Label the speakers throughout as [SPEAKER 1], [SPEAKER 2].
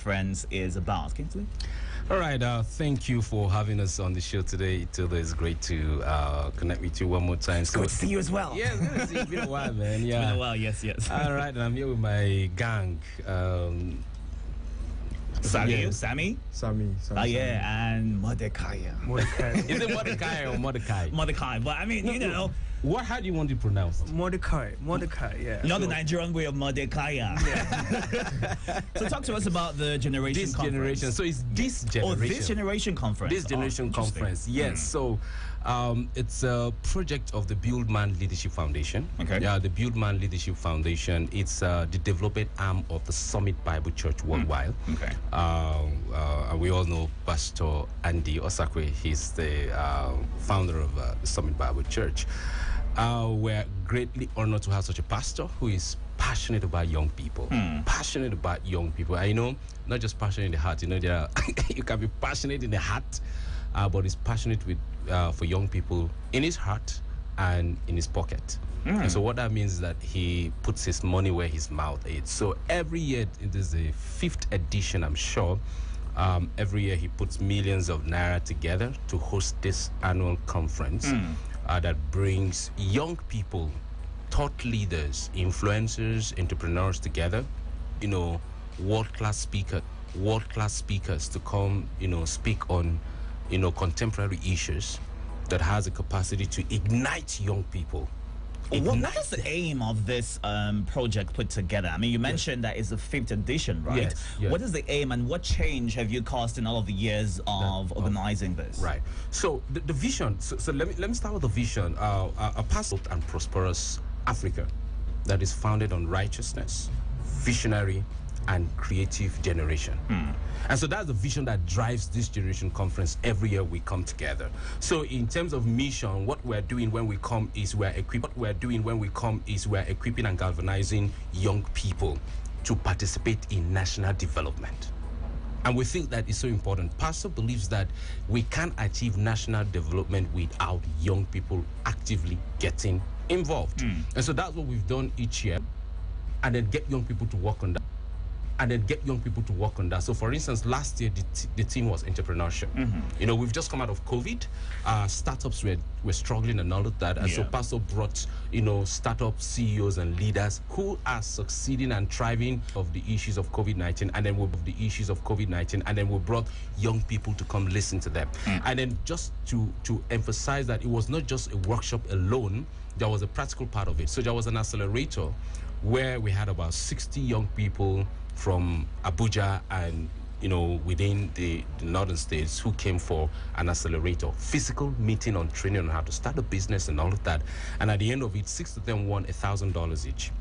[SPEAKER 1] conference is about. Kingsley?
[SPEAKER 2] All right, thank you for having us on the show today. ITODO, it's great to connect with you one more time.
[SPEAKER 1] It's good to see you as well.
[SPEAKER 2] Yeah, it's good to see you. It's been a while, man. Yeah.
[SPEAKER 1] It's been a while, yes.
[SPEAKER 2] All right, and I'm here with my gang.
[SPEAKER 1] Sammy?
[SPEAKER 3] Sammy.
[SPEAKER 1] Oh, yeah, and Mordecai.
[SPEAKER 2] Is it Mordecai or Mordecai?
[SPEAKER 1] Mordecai, but I mean, you know.
[SPEAKER 2] How do you want it pronounced?
[SPEAKER 3] Mordecai, yeah.
[SPEAKER 1] Not the Nigerian way of Mordecai. So talk to us about the generation
[SPEAKER 2] This
[SPEAKER 1] conference.
[SPEAKER 2] generation. So it's this generation.
[SPEAKER 1] Oh, this generation conference.
[SPEAKER 2] This generation conference, yes. So it's a project of the Build Man Leadership Foundation.
[SPEAKER 1] Okay.
[SPEAKER 2] Yeah, the Build Man Leadership Foundation. It's the development arm of the Summit Bible Church worldwide.
[SPEAKER 1] Okay.
[SPEAKER 2] And we all know Pastor Andy Osakwe. He's the founder of the Summit Bible Church. We're greatly honored to have such a pastor who is passionate about young people. Passionate about young people. I know, not just passionate in the heart. You know, you can be passionate in the heart, but he's passionate with for young people in his heart and in his pocket. And so what that means is that he puts his money where his mouth is. So every year, it is the 5th edition, I'm sure. Every year he puts millions of naira together to host this annual conference that brings young people, thought leaders, influencers, entrepreneurs together, you know, world-class speakers to come, you know, speak on, you know, contemporary issues that has the capacity to ignite young people.
[SPEAKER 1] What is the aim of this project put together? I mean, you mentioned that it's the 5th edition, right?
[SPEAKER 2] Yes, yes.
[SPEAKER 1] What is the aim and what change have you caused in all of the years of organizing this?
[SPEAKER 2] Right. So the vision. So let me start with the vision. A passive and prosperous Africa that is founded on righteousness, visionary, and creative generation. And so that's the vision that drives this generation conference. Every year we come together. So in terms of mission, what we're doing when we come is we're equipping and galvanizing young people to participate in national development. And we think that is so important. Pastor believes that we can't achieve national development without young people actively getting involved. And so that's what we've done each year, and then get young people to work on that. So for instance, last year the theme was entrepreneurship. You know, we've just come out of COVID. Startups were struggling and all of that. And so Pastor brought, you know, startup CEOs and leaders who are succeeding and thriving of the issues of COVID-19, and then we brought young people to come listen to them. And then just to emphasize that it was not just a workshop alone, there was a practical part of it. So there was an accelerator where we had about 60 young people from Abuja and, you know, within the northern states who came for an accelerator, physical meeting on training on how to start a business and all of that. And at the end of it, 6 of them won $1,000 each.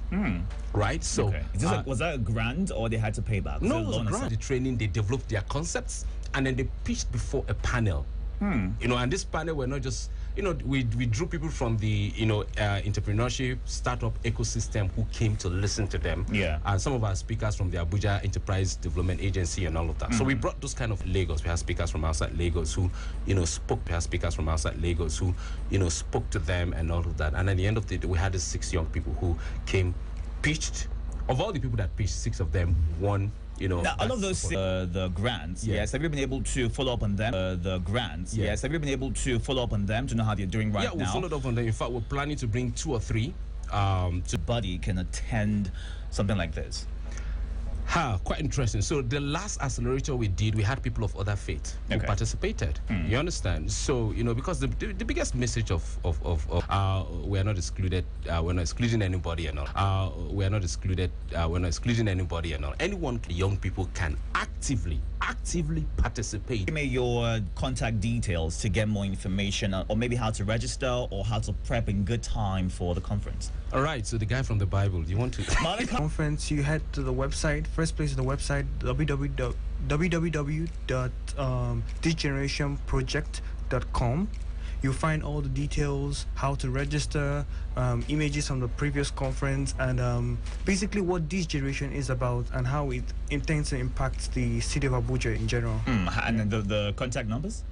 [SPEAKER 2] Right? So
[SPEAKER 1] was that a grant or they had to pay back?
[SPEAKER 2] No, it was a grant. The training, they developed their concepts and then they pitched before a panel. You know, and this panel were not just, you know, we drew people from the, you know, entrepreneurship, startup ecosystem who came to listen to them. And some of our speakers from the Abuja Enterprise Development Agency and all of that. So we brought those kind of Lagos. We had speakers from outside Lagos who, you know, spoke. We had speakers from outside Lagos who, you know, spoke to them and all of that. And at the end of the day, we had the 6 young people who came, pitched. Of all the people that pitched, 6 of them won. You know,
[SPEAKER 1] now, all of those the grants, yes. Have you been able to follow up on them? Yes. Have you been able to follow up on them to know how they're doing right now?
[SPEAKER 2] Yeah, we followed up on them. In fact, we're planning to bring 2 or 3.
[SPEAKER 1] Buddy can attend something like this.
[SPEAKER 2] Quite interesting. So the last accelerator we did, we had people of other faith who participated. You understand? So, you know, because the biggest message of we are not excluded, we're not excluding anybody and all. We are not excluded, we're not excluding anybody and all. Anyone, young people can actively participate.
[SPEAKER 1] Give me your contact details to get more information, or maybe how to register or how to prep in good time for the conference.
[SPEAKER 2] All right, so the guy from the Bible, do you want to?
[SPEAKER 3] Conference, you head to the website. First place is the website, www.thisgenerationproject.com. You'll find all the details, how to register, images from the previous conference, and basically what this generation is about and how it intends to impact the city of Abuja in general.
[SPEAKER 1] And then the contact numbers?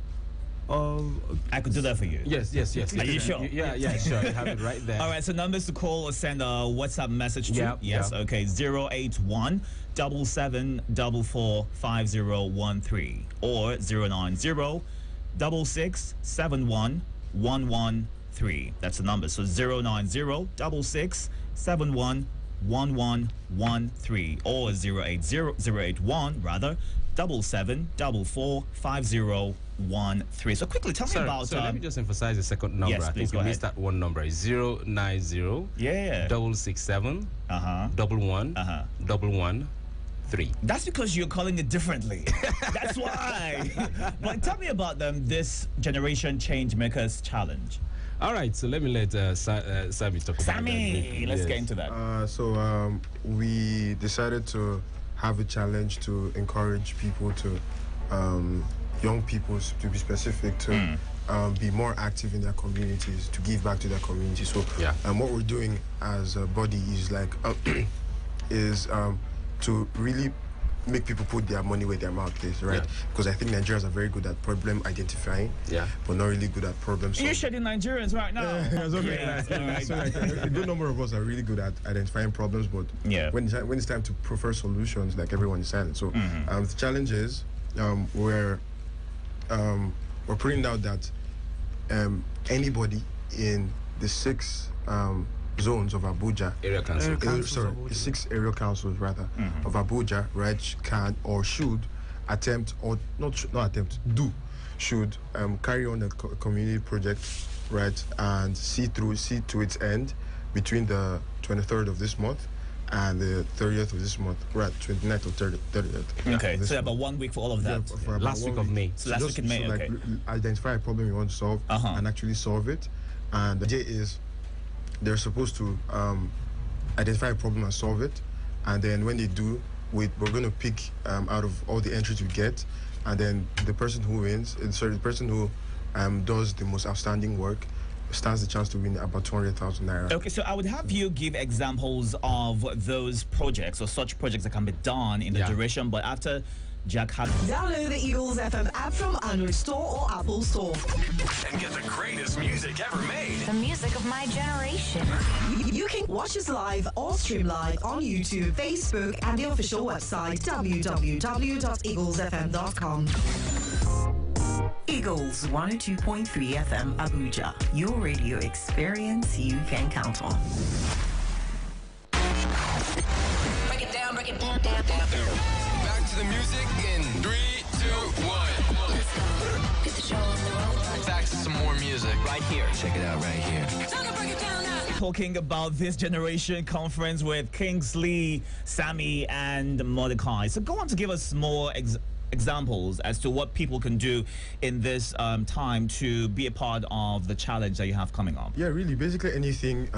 [SPEAKER 1] I could do that for you.
[SPEAKER 2] Yes.
[SPEAKER 1] Are you sure?
[SPEAKER 2] Yeah, sure. I have it right there.
[SPEAKER 1] All right, so numbers to call or send a WhatsApp message to? Yes, okay. 081 090-7744-5013 or 090-6671-113. That's the number. So 090-6671-1113 or 080-081 rather 77445013. So quickly tell me about.
[SPEAKER 2] So let me just emphasize the second number.
[SPEAKER 1] Yes,
[SPEAKER 2] I
[SPEAKER 1] please,
[SPEAKER 2] think you missed that one number. It's 090
[SPEAKER 1] Yeah.
[SPEAKER 2] 667
[SPEAKER 1] Uh-huh.
[SPEAKER 2] 11
[SPEAKER 1] Uh-huh.
[SPEAKER 2] 113.
[SPEAKER 1] That's because you're calling it differently. That's why. But tell me about this Generation Change Makers Challenge.
[SPEAKER 2] All right, so let me let Sammy talk about that.
[SPEAKER 1] Sammy, let's get into that.
[SPEAKER 4] We decided to have a challenge to encourage people to, young people to be specific, to be more active in their communities, to give back to their community. So what we're doing as a body is like, to really make people put their money where their mouth is, right? Because I think Nigerians are very good at problem identifying, but not really good at problem solving.
[SPEAKER 1] You're shedding Nigerians right now.
[SPEAKER 4] It's okay. So like, a good number of us are really good at identifying problems, but when it's time to prefer solutions, like everyone is silent. So the challenge is we're putting out that anybody in the 6 zones of Abuja,
[SPEAKER 2] Area council.
[SPEAKER 4] The 6 area councils rather of Abuja, right, can or should attempt, or should carry on a community project, right, and see to its end between the 23rd of this month and the 30th of this month, right, 29th or 30th.
[SPEAKER 1] Okay, so about 1 week for all of that.
[SPEAKER 4] For
[SPEAKER 2] last week of May.
[SPEAKER 1] So last week in May, okay.
[SPEAKER 4] Like, identify a problem you want to solve and actually solve it. And the idea is they're supposed to identify a problem and solve it, and then when they do, we're going to pick out of all the entries we get, and then the person who wins, the person who does the most outstanding work, stands the chance to win about 200,000 naira.
[SPEAKER 1] Okay, so I would have you give examples of those projects or such projects that can be done in the duration, but after Jack has...
[SPEAKER 5] Download the Eagles FM app from Android Store or Apple Store.
[SPEAKER 6] And get the greatest music ever made.
[SPEAKER 7] The music of my generation.
[SPEAKER 5] You can watch us live or stream live on YouTube, Facebook, and the official website, www.eaglesfm.com. Eagles 102.3 FM Abuja. Your radio experience you can count on.
[SPEAKER 6] Break it down, break it down, down, down. Back to the music in 3, 2, 1.
[SPEAKER 7] Let's go. Get the show on the road.
[SPEAKER 6] Back to some more music right here. Check it out right here.
[SPEAKER 7] Time to break it down now.
[SPEAKER 1] Talking about this generation conference with Kingsley, Sammy, and Mordecai. So go on to give us more examples as to what people can do in this time to be a part of the challenge that you have coming up.
[SPEAKER 4] Yeah, really, basically anything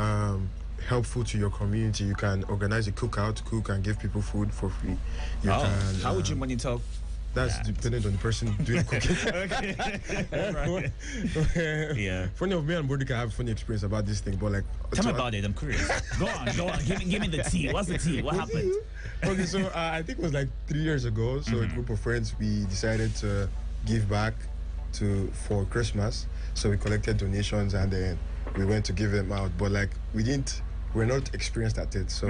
[SPEAKER 4] helpful to your community. You can organize a cookout, cook and give people food for free. You can,
[SPEAKER 1] how would you monitor?
[SPEAKER 4] That's dependent on the person doing the cooking.
[SPEAKER 1] Yeah.
[SPEAKER 4] Funny of me and Mordecai have funny experience about this thing, but like...
[SPEAKER 1] Tell me about it, I'm curious. Go on. Give me the tea. What's the tea? What happened?
[SPEAKER 4] Okay, so I think it was like 3 years ago. So a group of friends, we decided to give back for Christmas. So we collected donations and then we went to give them out. But like we're not experienced at it. So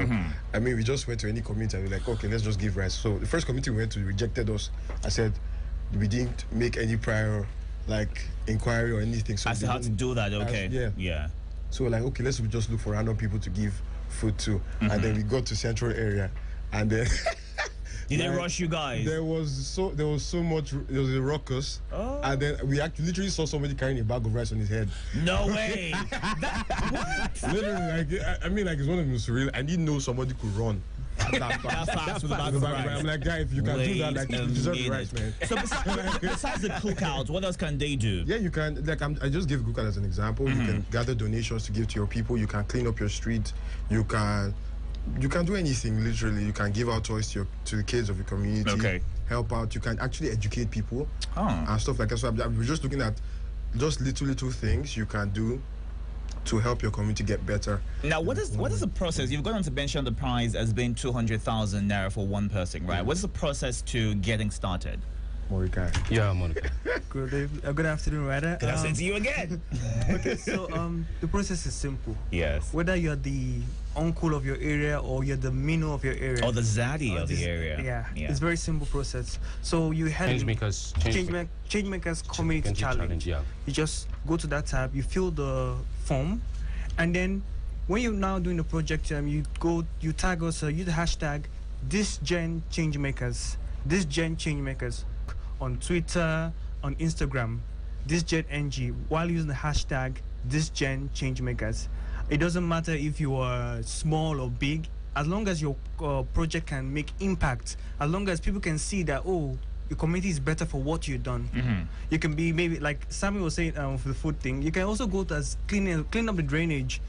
[SPEAKER 4] I mean, we just went to any community and we're like, okay, let's just give rice. So the first community we went to rejected us. I said we didn't make any prior like inquiry or anything. So
[SPEAKER 1] I still have to do that. Okay. Yeah.
[SPEAKER 4] So we're like, okay, let's just look for random people to give food to. And then we got to central area and then
[SPEAKER 1] Did they rush you guys?
[SPEAKER 4] There was so much. There was a ruckus, and then we actually literally saw somebody carrying a bag of rice on his head.
[SPEAKER 1] No way! What?
[SPEAKER 4] Literally, like I mean, like it's one of them surreal. I didn't know somebody could run. That fast with a bag of rice. I'm like, guy, if you can do that, like you deserve the rice, man.
[SPEAKER 1] So besides the cookout, what else can they do?
[SPEAKER 4] Yeah, you can. Like I just give cookout as an example. You can gather donations to give to your people. You can clean up your street. You can do anything, literally. You can give out toys to the kids of your community.
[SPEAKER 1] Okay.
[SPEAKER 4] Help out. You can actually educate people and stuff like that. So we're just looking at just little things you can do to help your community get better. Now,
[SPEAKER 1] what is the process? You've gone on to mention the prize as being 200,000 naira for one person, right? What's the process to getting started?
[SPEAKER 4] Morikai.
[SPEAKER 2] Yeah, Monica.
[SPEAKER 3] Good afternoon, Ryder.
[SPEAKER 1] Good afternoon to you again.
[SPEAKER 3] Okay, so the process is simple.
[SPEAKER 1] Yes.
[SPEAKER 3] Whether you're the uncle of your area or you're the minnow of your area,
[SPEAKER 1] Or the zaddy of the
[SPEAKER 3] this-
[SPEAKER 1] area.
[SPEAKER 3] Yeah, it's very simple process. So you had Changemakers Community Challenge.
[SPEAKER 2] Yeah.
[SPEAKER 3] You just go to that tab, you fill the form, and then when you're now doing the project, you tag us, use the hashtag ThisGenChangemakers on Twitter, on Instagram, ThisGenNG, while using the hashtag ThisGenChangemakers. It doesn't matter if you are small or big, as long as your project can make impact, as long as people can see that, oh, your community is better for what you've done. You can be, maybe like Sammy was saying for the food thing, you can also go to as clean up the drainage,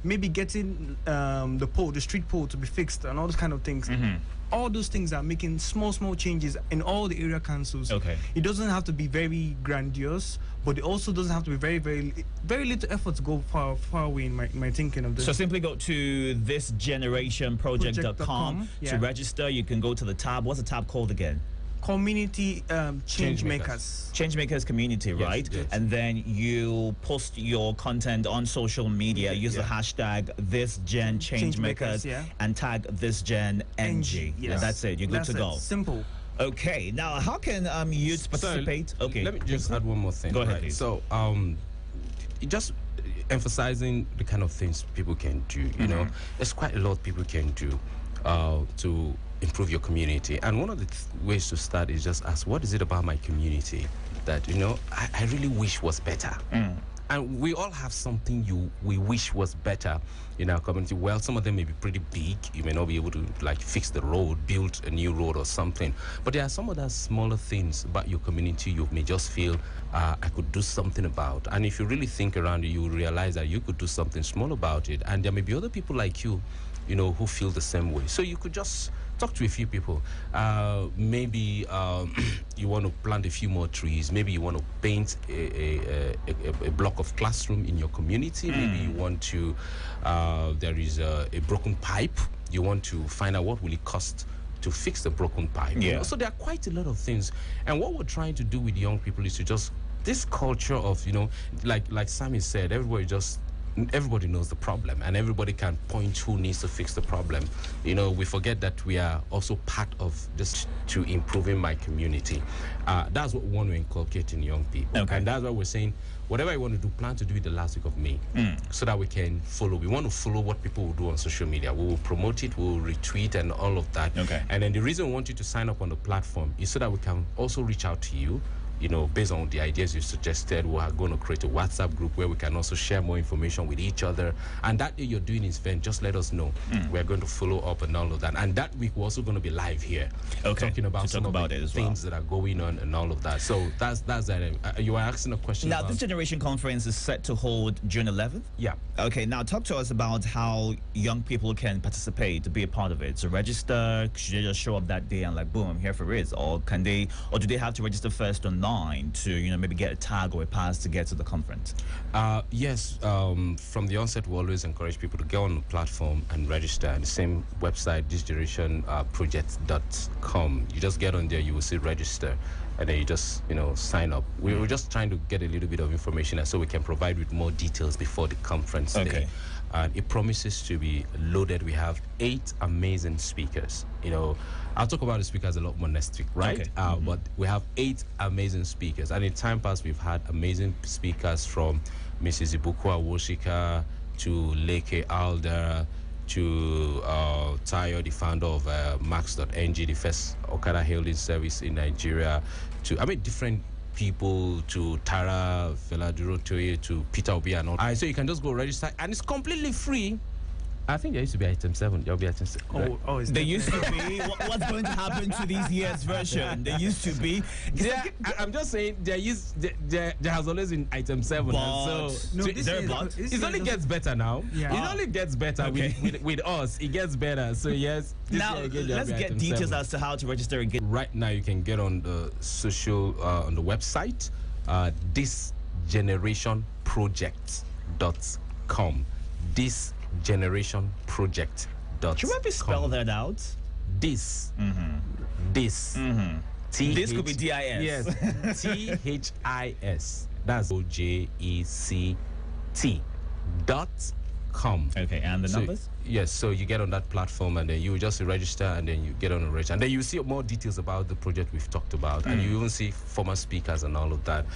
[SPEAKER 3] maybe getting the street pole to be fixed and all those kind of things. All those things are making small changes in all the area councils.
[SPEAKER 1] Okay.
[SPEAKER 3] It doesn't have to be very grandiose, but it also doesn't have to be very little effort to go far away in my thinking of this.
[SPEAKER 1] So simply go to thisgenerationproject.com
[SPEAKER 3] yeah.
[SPEAKER 1] to register. You can go to the tab. What's the tab called again?
[SPEAKER 3] Community change makers.
[SPEAKER 1] Changemakers community, right?
[SPEAKER 2] Yes.
[SPEAKER 1] And then you post your content on social media. Use the hashtag ThisGenChangemakers
[SPEAKER 3] yeah.
[SPEAKER 1] and tag ThisGenNG.
[SPEAKER 3] Yes.
[SPEAKER 1] And that's it. You're good
[SPEAKER 3] That's
[SPEAKER 1] to go.
[SPEAKER 3] Simple.
[SPEAKER 1] Okay. Now, how can youths participate? Okay.
[SPEAKER 2] Let me just add one more thing.
[SPEAKER 1] Go ahead,
[SPEAKER 2] right?
[SPEAKER 1] please.
[SPEAKER 2] So, just emphasizing the kind of things people can do. You know, there's quite a lot people can do to improve your community. And one of the ways to start is just ask, what is it about my community that, I really wish was better? And we all have something we wish was better in our community. Well, some of them may be pretty big. You may not be able to fix the road, build a new road or something. But there are some other smaller things about your community you may just feel I could do something about. And if you really think around it, you will realize that you could do something small about it. And there may be other people like you, who feel the same way. So you could just talk to a few people. Maybe you want to plant a few more trees. Maybe you want to paint a block of classroom in your community. Maybe you want to, there is a broken pipe. You want to find out what will it cost to fix the broken pipe.
[SPEAKER 1] Yeah.
[SPEAKER 2] So there are quite a lot of things. And what we're trying to do with young people is to just, this culture of, like Sammy said, everybody knows the problem and everybody can point who needs to fix the problem. We forget that we are also part of this to improving my community. That's what we want to inculcate in young people.
[SPEAKER 1] Okay.
[SPEAKER 2] And that's why we're saying, whatever you want to do, plan to do it the last week of May so that we can follow. We want to follow what people will do on social media. We will promote it, we will retweet and all of that.
[SPEAKER 1] Okay.
[SPEAKER 2] And then the reason we want you to sign up on the platform is so that we can also reach out to you. Based on the ideas you suggested, we are going to create a WhatsApp group where we can also share more information with each other. And that day you're doing this event, just let us know. We're going to follow up and all of that. And that week we're also going to be live here, talking about some of the things that are going on and all of that. So that's that. You were asking a question.
[SPEAKER 1] Now, this generation conference is set to hold June 11th.
[SPEAKER 2] Yeah.
[SPEAKER 1] Okay. Now, talk to us about how young people can participate to be a part of it. So, register. Should they just show up that day and boom, I'm here for it, or do they have to register first online to maybe get a tag or a pass to get to the conference?
[SPEAKER 2] Yes. From the onset, we always encourage people to go on the platform and register at the same website, thisgenerationproject.com. You just get on there, you will see register, and then you just sign up. We're just trying to get a little bit of information so we can provide with more details before the conference day. And it promises to be loaded. We have 8 amazing speakers. I'll talk about the speakers a lot more next week, right?
[SPEAKER 1] Okay.
[SPEAKER 2] But we have 8 amazing speakers. And in time past, we've had amazing speakers from Mrs. Ibukwa Woshika to Leke Alder to Tayo, the founder of Max.ng, the first Okada hailing service in Nigeria, to different people, to Tara Veladurotoye, to Peter Obi and all. So you can just go register, and it's completely free. I think there used to be item 7. There'll be item 7.
[SPEAKER 3] Oh,
[SPEAKER 1] There used to be. What's going to happen to these years' version? There used to be.
[SPEAKER 2] I'm just saying there has always been item 7.
[SPEAKER 1] But
[SPEAKER 2] It only gets better now.
[SPEAKER 3] Yeah.
[SPEAKER 2] It only gets better with us. It gets better. So yes.
[SPEAKER 1] Now let's get details as to how to register again.
[SPEAKER 2] Right now you can get on the social on the website thisgenerationproject.com. thisgenerationproject.com.
[SPEAKER 1] Should we spell that out?
[SPEAKER 2] This
[SPEAKER 1] This could be DIS.
[SPEAKER 2] Yes, THIS. That's OJECT.com.
[SPEAKER 1] Okay, and the numbers?
[SPEAKER 2] Yes, so you get on that platform and then you just register and then you get on a register. And then you see more details about the project we've talked about. And you even see former speakers and all of that.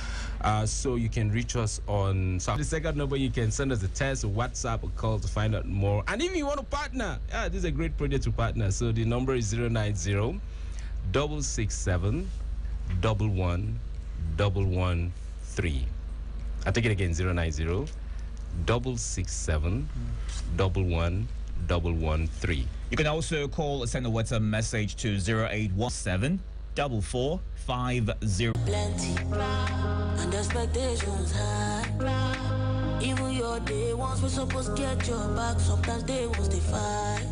[SPEAKER 2] So you can reach us on the second number. You can send us a text, a WhatsApp, a call to find out more. And if you want to partner, this is a great project to partner. So the number is 090 667 11113. I'll take it again, 090 667 11113.
[SPEAKER 1] You can also call or send a WhatsApp message to 0817 4450.
[SPEAKER 8] Plenty and expectations high. Even your day ones we supposed to get your back. Sometimes they want to fight,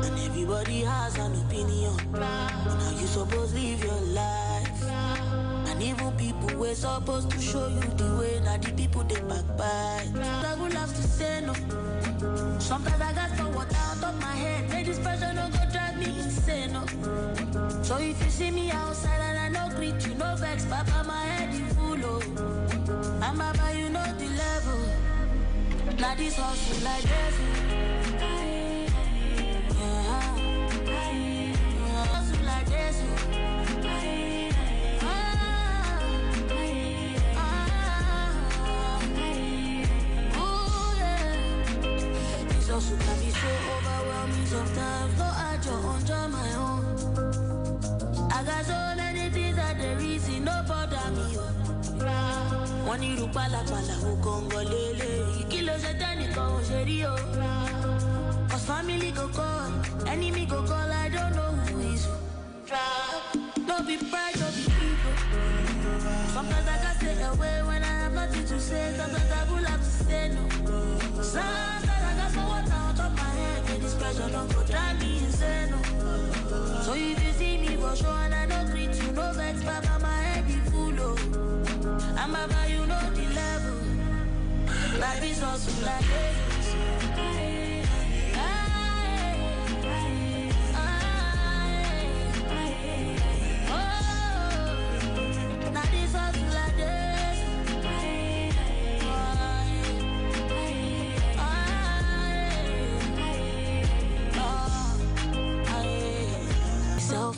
[SPEAKER 8] and everybody has an opinion on how you supposed to live your life. And even people we're supposed to show you the way. Now the people they backbite. I would love to say no. Sometimes I got for what out of my head. Make this pressure no go drive me insane. No. So if you see me outside and I no greet you, no vex, papa my head in full. Oh. And papa you know the level. Now this hustle like this. Yeah. Hustle like this. Also can be so overwhelming sometimes. No, I just enjoy my own. I got so many things that the reason no bother me. One you pala who Congolele. Kilo Setani go Sherio. Cause family go call, enemy go call, I don't know who is who. Don't be pride, don't be people. Sometimes I can stay away when I have nothing to say. Sometimes I will have to say no. Sometimes I got so what out of my head. Get this pressure don't go drive me insane. No. So if you see me for sure and I don't greet you, no vex, papa my head is full. Oh. And papa you know the level. Life is also like this.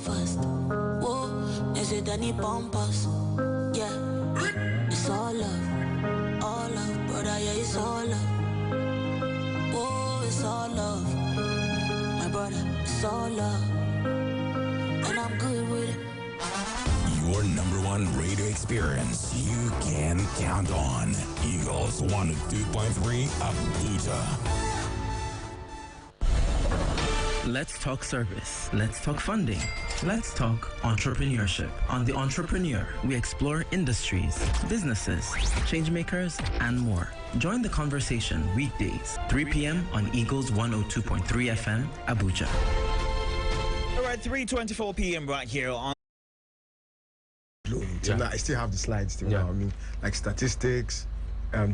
[SPEAKER 8] First, whoa, is it any bumpers? Yeah, it's all love, brother, yeah, it's all love. Oh, it's all love, my brother, it's all love, and I'm good with it.
[SPEAKER 9] Your #1 radio experience you can count on. Eagles 102.3 Abuja.
[SPEAKER 10] Let's talk service. Let's talk funding. Let's talk entrepreneurship. On The Entrepreneur, we explore industries, businesses, changemakers, and more. Join the conversation weekdays, 3 p.m. on Eagles 102.3 FM, Abuja.
[SPEAKER 1] All right, 3:24 p.m. right here on.
[SPEAKER 4] I still have the slides still. You know what I mean, like statistics,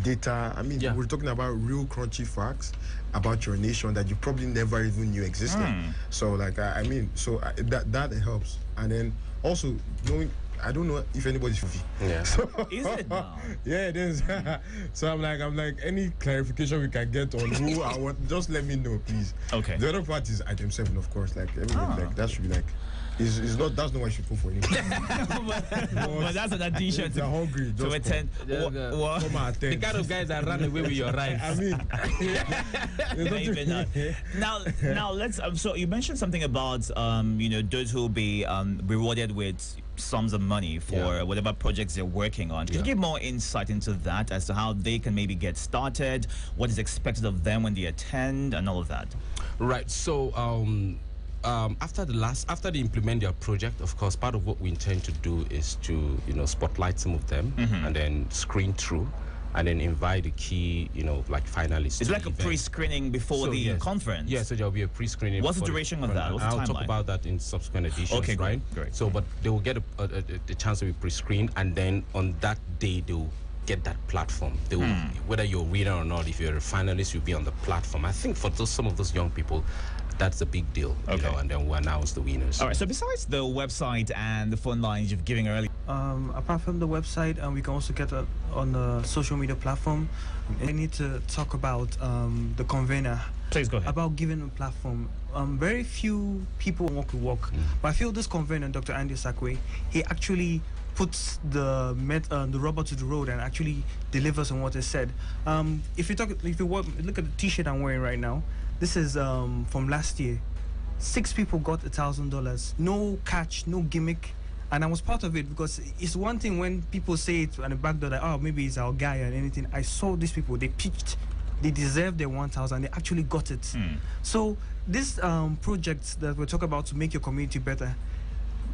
[SPEAKER 4] data. I mean, we're talking about real crunchy facts about your nation that you probably never even knew existed. So, like, I mean, so that helps. And then also knowing, I don't know if anybody's Fufi.
[SPEAKER 2] Yeah.
[SPEAKER 4] So,
[SPEAKER 1] Is it now?
[SPEAKER 4] Yeah, it is. So I'm like, any clarification we can get on who I want, just let me know, please.
[SPEAKER 1] Okay.
[SPEAKER 4] The other part is item 7, of course. Like, like that should be like. It's not. That's not what you should go for.
[SPEAKER 1] But that's an addition.
[SPEAKER 4] If you're hungry, just
[SPEAKER 1] to attend.
[SPEAKER 4] Come and attend.
[SPEAKER 2] The kind of guys that run away with your rights.
[SPEAKER 4] I mean,
[SPEAKER 1] maybe not. Now let's. So you mentioned something about those who will be rewarded with sums of money for whatever projects they're working on. Can you give more insight into that as to how they can maybe get started, what is expected of them when they attend, and all of that?
[SPEAKER 2] Right. So after they implement their project, of course, part of what we intend to do is to spotlight some of them and then screen through and then invite the key like finalists.
[SPEAKER 1] It's like a pre-screening before the conference.
[SPEAKER 2] Yeah, so there'll be a pre-screening.
[SPEAKER 1] What's the duration of that? What's the timeline?
[SPEAKER 2] I'll talk about that in subsequent editions.
[SPEAKER 1] Okay,
[SPEAKER 2] right?
[SPEAKER 1] Great.
[SPEAKER 2] So, but they will get a chance to be pre-screened, and then on that day they'll get that platform. They will, whether you're a winner or not, if you're a finalist, you'll be on the platform. I think for some of those young people, that's a big deal. You know, and then we announce the winners.
[SPEAKER 1] All right. So besides the website and the phone lines you've given earlier,
[SPEAKER 3] apart from the website, we can also get on the social media platform. I need to talk about the convener.
[SPEAKER 1] Please go ahead.
[SPEAKER 3] About giving a platform. Very few people walk the walk, but I feel this convener, Dr. Andy Osakwe, he actually puts the rubber to the road and actually delivers on what is said. If you look at the T-shirt I'm wearing right now, this is from last year. 6 people got $1,000. No catch, no gimmick. And I was part of it because it's one thing when people say it on the back door that, oh, maybe it's our guy and anything. I saw these people, they pitched, they deserved their 1,000, they actually got it. So this project that we're talking about to make your community better,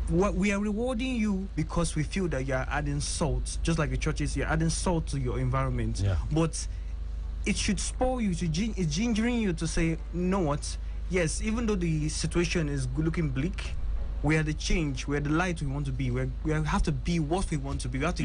[SPEAKER 3] what we are rewarding you because we feel that you're adding salt, just like the churches, you're adding salt to your environment.
[SPEAKER 2] Yeah.
[SPEAKER 3] But it should spur you, it's gingering you to say, you know what, yes, even though the situation is looking bleak, we are the change, we are the light we want to be. We have to be what we want to be. We have to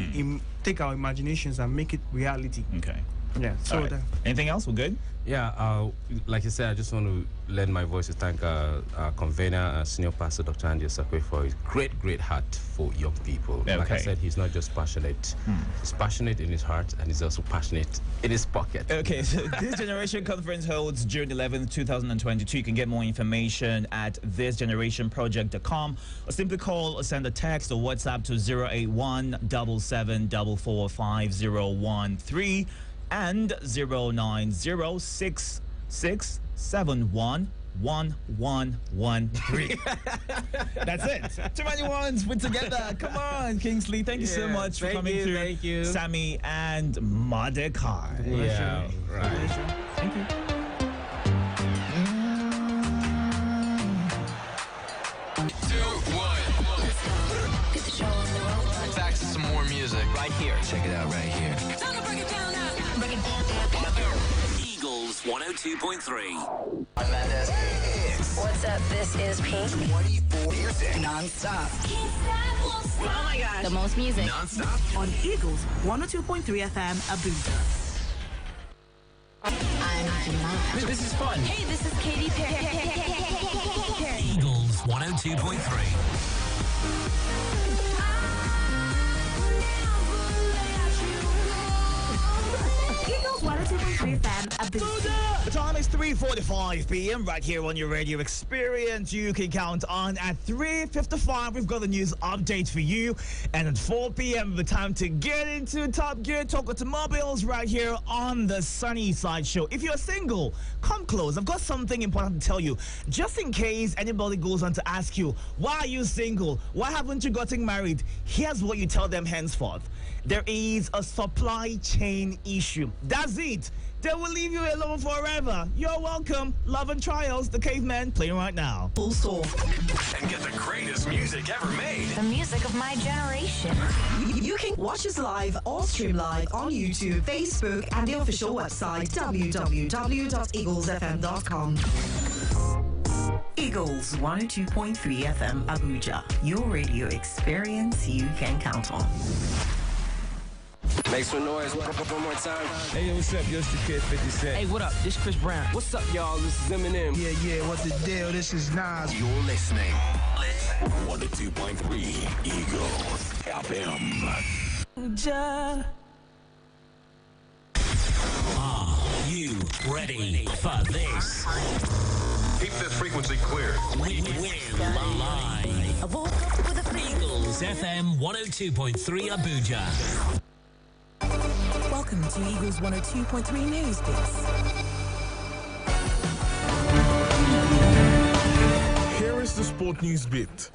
[SPEAKER 3] take our imaginations and make it reality.
[SPEAKER 1] Okay.
[SPEAKER 3] Yeah. So
[SPEAKER 1] right. Anything else? We're good?
[SPEAKER 2] Yeah, like you said, I just want to lend my voice to thank our convener, Senior Pastor Dr. Andy Osakwe, for his great heart for young people.
[SPEAKER 1] Okay.
[SPEAKER 2] Like I said, he's not just passionate. He's passionate in his heart, and he's also passionate in his pocket.
[SPEAKER 1] Okay, so this Generation Conference holds June 11th, 2022. You can get more information at thisgenerationproject.com, or simply call or send a text or WhatsApp to 081-7744-5013 and 09066711113. That's it. Too many ones put together. Come on, Kingsley. Thank you so much for coming through.
[SPEAKER 2] Thank you.
[SPEAKER 1] Sammy and Mordecai.
[SPEAKER 2] Yeah, right.
[SPEAKER 3] Thank you.
[SPEAKER 7] Get the show on the road.
[SPEAKER 6] Back to some more music right here. Check it out right here.
[SPEAKER 7] Time to break it down now. Break it down.
[SPEAKER 11] Eagles 102.3.
[SPEAKER 7] What's up? This is Pink.
[SPEAKER 11] 24 music.
[SPEAKER 7] Non-stop. Oh my gosh. The most music.
[SPEAKER 11] Non-stop.
[SPEAKER 12] On Eagles 102.3 FM Abuja.
[SPEAKER 11] This is fun.
[SPEAKER 7] Hey, this is Katy Perry.
[SPEAKER 11] Eagles 102.3.
[SPEAKER 12] Eagles 102.3 FM Abuja.
[SPEAKER 1] The time is 3:45 p.m. right here on your radio experience. You can count on at 3:55. We've got the news update for you, and at 4 p.m. the time to get into Top Gear Talk Automobiles right here on the Sunny Side Show. If you're single, come close. I've got something important to tell you, just in case anybody goes on to ask you, why are you single? Why haven't you gotten married? Here's what you tell them henceforth. There is a supply chain issue. That's it. They will leave you alone forever. You're welcome. Love and Trials, the Caveman, playing right now.
[SPEAKER 11] Full soul. And get the greatest music ever made.
[SPEAKER 7] The music of my generation.
[SPEAKER 12] You can watch us live or stream live on YouTube, Facebook, and the official website www.eaglesfm.com.
[SPEAKER 5] Eagles 102.3 FM Abuja, your radio experience you can count on.
[SPEAKER 6] Make some noise one more time.
[SPEAKER 13] Hey, yo, what's up? Yo, it's the Kid 50 Cent.
[SPEAKER 14] Hey, what up? This Chris Brown.
[SPEAKER 6] What's up, y'all? This is Eminem.
[SPEAKER 13] Yeah, what's the deal? This is Nas.
[SPEAKER 9] You're listening. 102.3 Eagles FM. Are you ready for this?
[SPEAKER 11] Keep this frequency clear.
[SPEAKER 9] We're live.
[SPEAKER 7] I woke up with a feeling.
[SPEAKER 9] Eagles FM 102.3 Abuja.
[SPEAKER 12] Welcome to Eagles 102.3 News Bits.
[SPEAKER 15] Here is the Sport News Bit.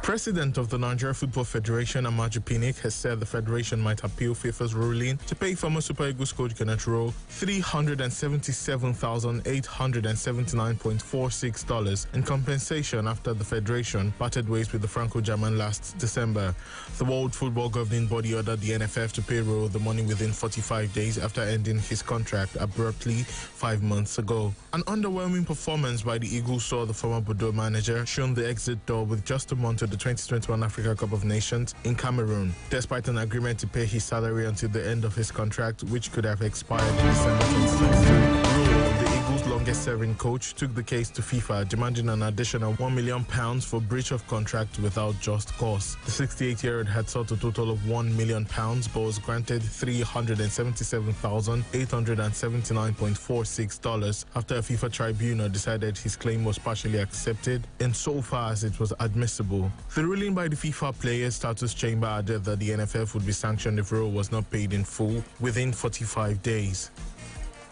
[SPEAKER 15] President of the Nigeria Football Federation, Amaju Pinnick, has said the federation might appeal FIFA's ruling to pay former Super Eagles coach Kenneth Rowe $377,879.46 in compensation after the federation parted ways with the Franco-German last December. The World Football Governing Body ordered the NFF to pay Rowe the money within 45 days after ending his contract abruptly 5 months ago. An underwhelming performance by the Eagles saw the former Bordeaux manager shown the exit door with just a month to the 2021 Africa Cup of Nations in Cameroon, despite an agreement to pay his salary until the end of his contract, which could have expired in December 2022. Rowe, the Eagles' long longest-serving coach, took the case to FIFA, demanding an additional £1 million for breach of contract without just cause. The 68-year-old had sought a total of £1 million, but was granted $377,879.46 after a FIFA tribunal decided his claim was partially accepted insofar as it was admissible. The ruling by the FIFA Players Status Chamber added that the NFF would be sanctioned if Rowe was not paid in full within 45 days.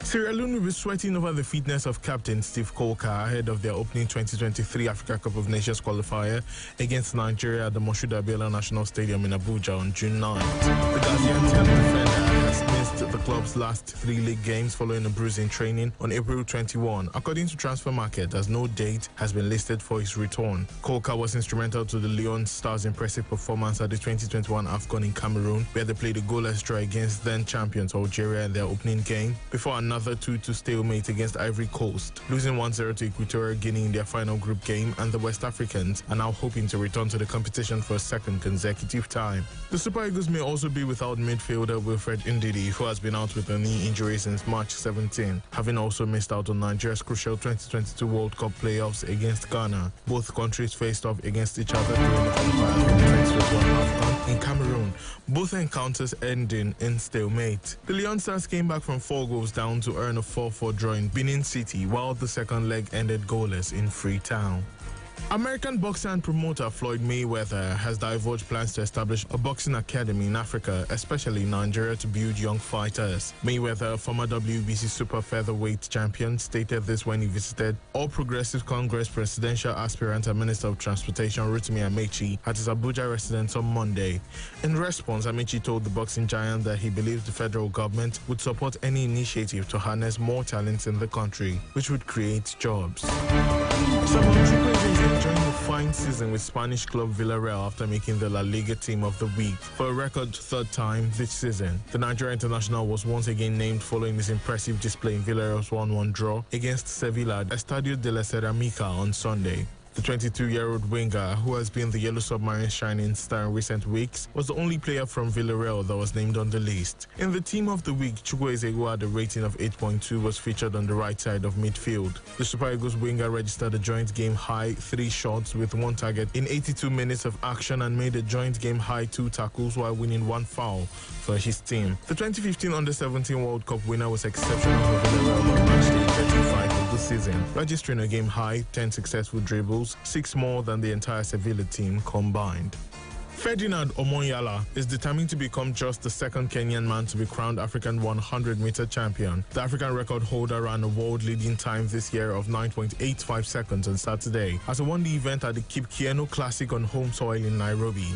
[SPEAKER 15] Sierra Leone will be sweating over the fitness of captain Steve Kolka ahead of their opening 2023 Africa Cup of Nations qualifier against Nigeria at the Moshood Abiola National Stadium in Abuja on June 9th. The Gaziantep defender has missed the club's last 3 league games following a bruise in training on April 21. According to Transfer Market, as no date has been listed for his return. Kolka was instrumental to the Leon Stars' impressive performance at the 2021 AFCON in Cameroon, where they played a goalless draw against then-champions Algeria in their opening game, before another 2-2 stalemate against Ivory Coast, losing 1-0 to Equatorial Guinea in their final group game, and the West Africans are now hoping to return to the competition for a second consecutive time. The Super Eagles may also be without midfielder Wilfred Ndidi, who has been out with a knee injury since March 17, having also missed out on Nigeria's crucial 2022 World Cup playoffs against Ghana. Both countries faced off against each other during the qualifiers for the 2021 AFCON in Cameroon, both encounters ending in stalemate. The Leon Stars came back from 4 goals down to earn a 4-4 draw in Benin City, while the second leg ended goalless in Freetown. American boxer and promoter Floyd Mayweather has divulged plans to establish a boxing academy in Africa, especially Nigeria, to build young fighters. Mayweather, former WBC super featherweight champion, stated this when he visited All Progressive Congress presidential aspirant and Minister of Transportation Rotimi Amechi at his Abuja residence on Monday. In response, Amechi told the boxing giant that he believes the federal government would support any initiative to harness more talents in the country, which would create jobs. Enjoying a fine season with Spanish club Villarreal after making the La Liga Team of the Week for a record 3rd time this season. The Nigerian international was once again named following his impressive display in Villarreal's 1-1 draw against Sevilla at Estadio de la Ceramica on Sunday. The 22-year-old winger, who has been the Yellow Submarine's shining star in recent weeks, was the only player from Villarreal that was named on the list. In the Team of the Week, Chukwueze, had a rating of 8.2, was featured on the right side of midfield. The Super Eagles winger registered a joint game-high 3 shots with 1 target in 82 minutes of action and made a joint game-high 2 tackles while winning 1 foul for his team. The 2015 Under-17 World Cup winner was exceptional for Villarreal on match day 35 of the season, registering a game-high 10 successful dribbles, 6 more than the entire Sevilla team combined. Ferdinand Omonyala is determined to become just the second Kenyan man to be crowned African 100-meter champion. The African record holder ran a world-leading time this year of 9.85 seconds on Saturday as he won the event at the Kipkeino Classic on home soil in Nairobi.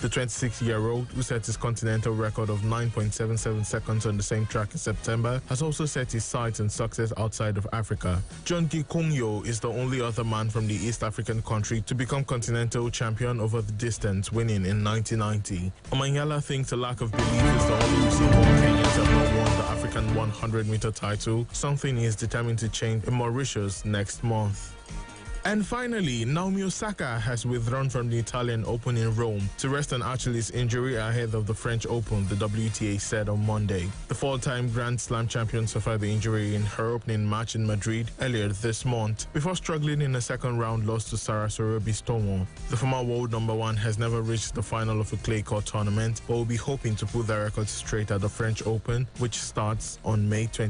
[SPEAKER 15] The 26-year-old, who set his continental record of 9.77 seconds on the same track in September, has also set his sights on success outside of Africa. John Gikongyo is the only other man from the East African country to become continental champion over the distance, winning in 1990. Omanyala thinks a lack of belief is the only reason more Kenyans have not won the African 100-meter title, something he is determined to change in Mauritius next month. And finally, Naomi Osaka has withdrawn from the Italian Open in Rome to rest an Achilles injury ahead of the French Open, the WTA said on Monday. The 4-time Grand Slam champion suffered the injury in her opening match in Madrid earlier this month, before struggling in a second-round loss to Sara Sorobistomo. The former world number 1 has never reached the final of a clay court tournament, but will be hoping to put their record straight at the French Open, which starts on May 20.